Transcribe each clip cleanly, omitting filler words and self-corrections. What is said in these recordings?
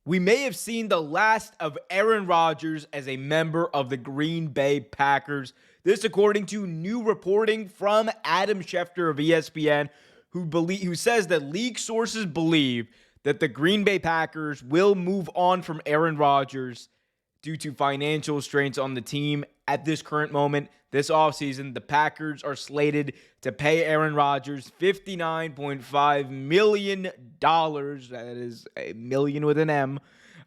We may have seen the last of Aaron Rodgers as a member of the Green Bay Packers. This, according to new reporting from Adam Schefter of ESPN, who says that league sources believe that the Green Bay Packers will move on from Aaron Rodgers due to financial strains on the team at this current moment. This offseason, the Packers are slated to pay Aaron Rodgers $59.5 million. That is a million with an M,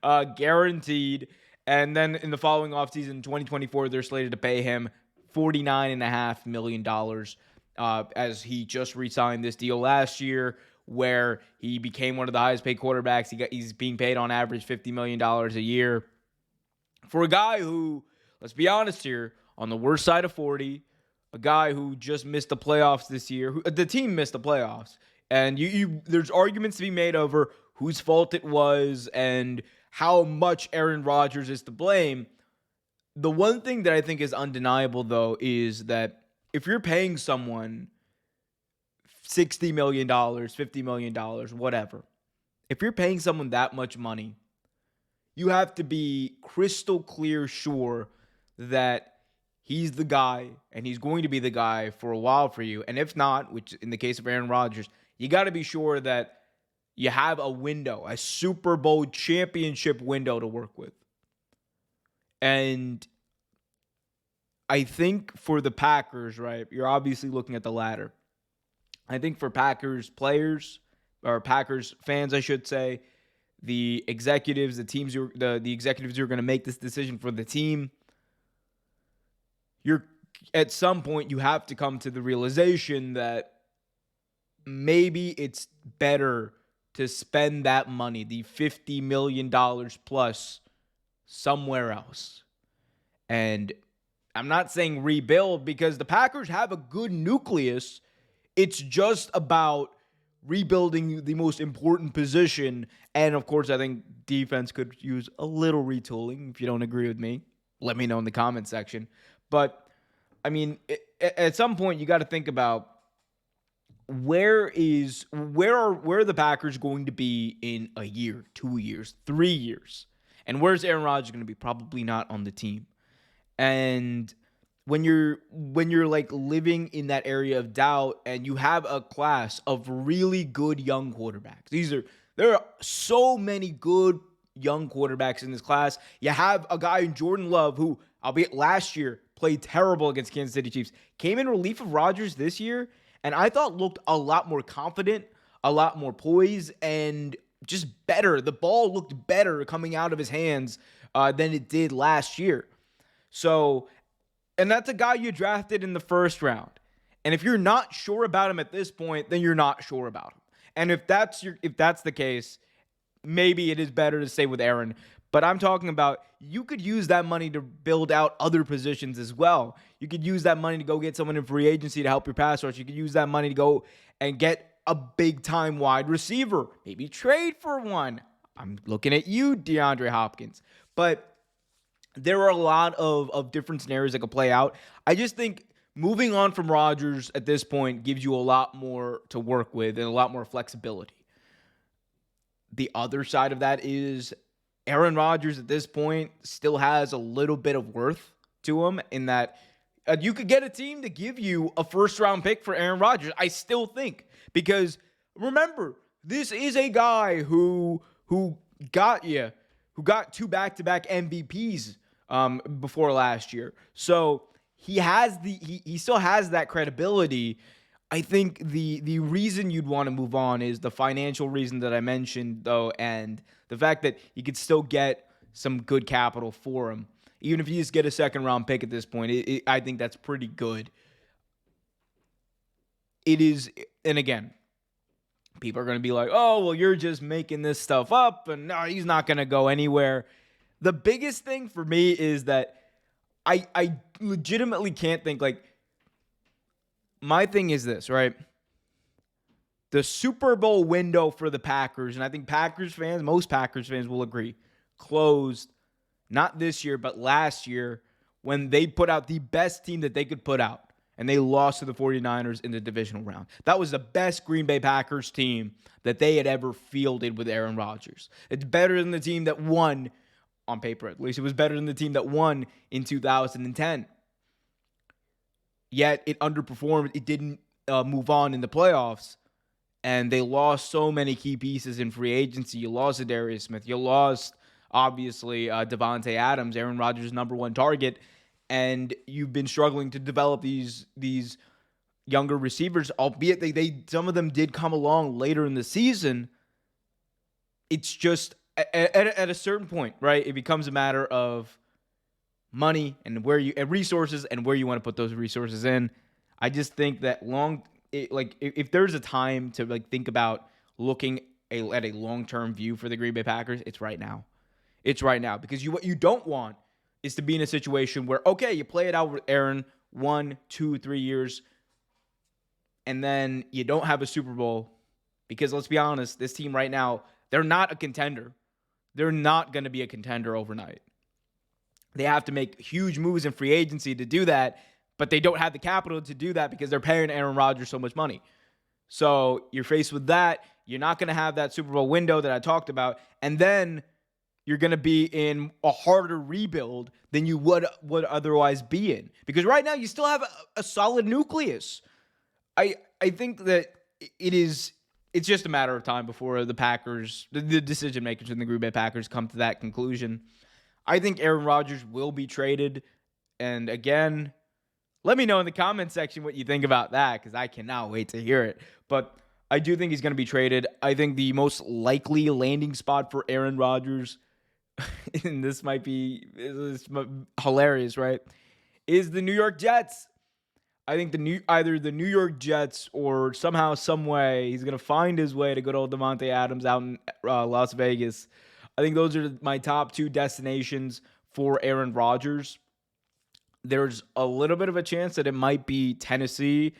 guaranteed. And then in the following offseason, 2024, they're slated to pay him $49.5 million as he just re-signed this deal last year where he became one of the highest paid quarterbacks. He's being paid on average $50 million a year. For a guy who, let's be honest here, on the worst side of 40, a guy who just missed the playoffs this year, the team missed the playoffs, and there's arguments to be made over whose fault it was and how much Aaron Rodgers is to blame. The one thing that I think is undeniable, though, is that if you're paying someone $60 million, $50 million, whatever, if you're paying someone that much money, you have to be crystal clear sure that he's the guy and he's going to be the guy for a while for you. And if not, which in the case of Aaron Rodgers, you got to be sure that you have a window, a Super Bowl championship window to work with. And I think for the Packers, right, you're obviously looking at the latter. I think for Packers players, or Packers fans, I should say, the executives, the executives who are going to make this decision for the team, you're at some point you have to come to the realization that maybe it's better to spend that money, the $50 million plus, somewhere else. And I'm not saying rebuild because the Packers have a good nucleus. It's just about rebuilding the most important position. And of course, I think defense could use a little retooling. If you don't agree with me, let me know in the comment section. But I mean, at some point you got to think about where are the Packers going to be in a year, 2 years, 3 years? And where's Aaron Rodgers going to be? Probably not on the team. And when you're like living in that area of doubt and you have a class of really good young quarterbacks. There are so many good young quarterbacks in this class. You have a guy in Jordan Love who, albeit last year, played terrible against Kansas City Chiefs, came in relief of Rodgers this year, and I thought looked a lot more confident, a lot more poised, and just better. The ball looked better coming out of his hands than it did last year. So, and that's a guy you drafted in the first round. And if you're not sure about him at this point, then you're not sure about him. And if that's the case, maybe it is better to stay with Aaron. But I'm talking about you could use that money to build out other positions as well. You could use that money to go get someone in free agency to help your pass rush. You could use that money to go and get a big-time wide receiver. Maybe trade for one. I'm looking at you, DeAndre Hopkins. But there are a lot of different scenarios that could play out. I just think moving on from Rodgers at this point gives you a lot more to work with and a lot more flexibility. The other side of that is Aaron Rodgers at this point still has a little bit of worth to him in that you could get a team to give you a first-round pick for Aaron Rodgers, I still think. Because remember, this is a guy who got 2 back-to-back MVPs before last year. So he still has that credibility. I think the reason you'd want to move on is the financial reason that I mentioned, though, and the fact that you could still get some good capital for him. Even if you just get a second-round pick at this point, I think that's pretty good. It is, and again, people are going to be like, oh, well, you're just making this stuff up, and no, he's not going to go anywhere. The biggest thing for me is that I legitimately can't think, like, my thing is this, right? The Super Bowl window for the Packers, and I think most Packers fans will agree, closed not this year, but last year when they put out the best team that they could put out. and they lost to the 49ers in the divisional round. That was the best Green Bay Packers team that they had ever fielded with Aaron Rodgers. It's better than the team that won, on paper at least. It was better than the team that won in 2010. Yet it underperformed. It didn't move on in the playoffs. And they lost so many key pieces in free agency. You lost Darius Smith. You lost, obviously, Devontae Adams, Aaron Rodgers' number one target. And you've been struggling to develop these younger receivers, albeit they some of them did come along later in the season. It's just at a certain point, right? It becomes a matter of money and resources and where you want to put those resources in. I just think that if there's a time to think about looking at a long-term view for the Green Bay Packers, it's right now. It's right now, because what you don't want is to be in a situation where, okay, you play it out with Aaron 1, 2, 3 years, and then you don't have a Super Bowl, because let's be honest, this team right now, they're not a contender. They're not going to be a contender overnight. They have to make huge moves in free agency to do that, but they don't have the capital to do that because they're paying Aaron Rodgers so much money. So you're faced with that. You're not going to have that Super Bowl window that I talked about. And then you're going to be in a harder rebuild than you would otherwise be in. Because right now you still have a solid nucleus. I think that it's just a matter of time before the Packers, the decision makers in the Green Bay Packers, come to that conclusion. I think Aaron Rodgers will be traded. And again, let me know in the comment section what you think about that, because I cannot wait to hear it. But I do think he's going to be traded. I think the most likely landing spot for Aaron Rodgers, and this might be hilarious, right, is the New York Jets. I think either the New York Jets or somehow, some way, he's going to find his way to good old Devontae Adams out in Las Vegas. I think those are my top two destinations for Aaron Rodgers. There's a little bit of a chance that it might be Tennessee.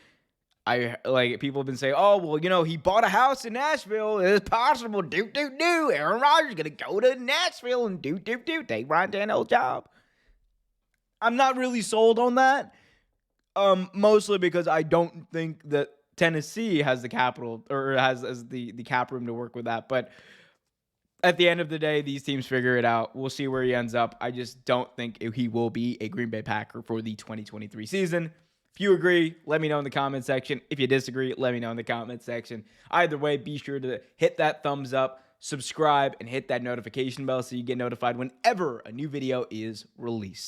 People have been saying, oh, well, he bought a house in Nashville. It's possible. Aaron Rodgers going to go to Nashville and take Ryan Tannehill's job. I'm not really sold on that. Mostly because I don't think that Tennessee has the capital or has the cap room to work with that. But at the end of the day, these teams figure it out. We'll see where he ends up. I just don't think he will be a Green Bay Packer for the 2023 season. If you agree, let me know in the comment section. If you disagree, let me know in the comment section. Either way, be sure to hit that thumbs up, subscribe, and hit that notification bell so you get notified whenever a new video is released.